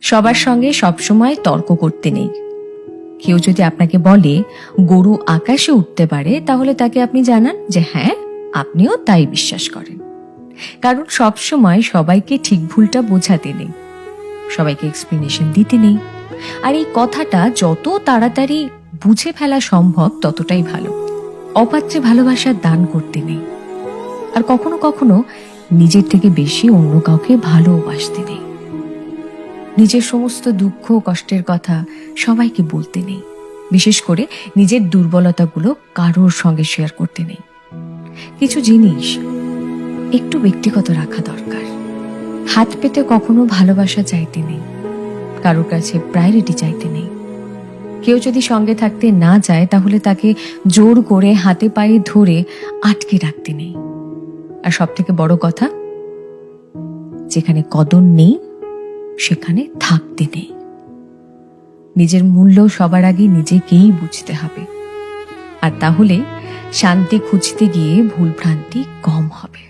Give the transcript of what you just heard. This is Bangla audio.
সবার সঙ্গে সবসময় তর্ক করতে নেই। কেউ যদি আপনাকে বলে গরু আকাশে উঠতে পারে, তাহলে তাকে আপনি জানান যে হ্যাঁ, আপনিও তাই বিশ্বাস করেন। কারণ সবসময় সবাইকে ঠিক ভুলটা বোঝাতে নেই, সবাইকে এক্সপ্লেনেশন দিতে নেই। আর এই কথাটা যত তাড়াতাড়ি বুঝে ফেলা সম্ভব ততটাই ভালো। অপাত্রে ভালোবাসার দান করতে নেই। আর কখনো কখনো নিজের থেকে বেশি অন্য কাউকে ভালোবাসতে নেই। নিজের সমস্ত দুঃখ কষ্টের কথা সবাইকে বলতে নেই। বিশেষ করে নিজের দুর্বলতাগুলো কারোর সঙ্গে শেয়ার করতে নেই। কিছু জিনিস একটু ব্যক্তিগত রাখা দরকার। হাত পেতে কখনো ভালোবাসা চাইতে নেই, কারোর কাছে প্রায়োরিটি চাইতে নেই। কেউ যদি সঙ্গে থাকতে না চায়, তাহলে তাকে জোর করে হাতে পায়ে ধরে আটকে রাখতে নেই। আর সব থেকে বড় কথা, যেখানে কদর নেই সেখানে থাকতে নেই। নিজের মূল্য সবার আগে নিজেকেই বুঝতে হবে। আর তাহলে শান্তি খুঁজতে গিয়ে ভুলভ্রান্তি কম হবে।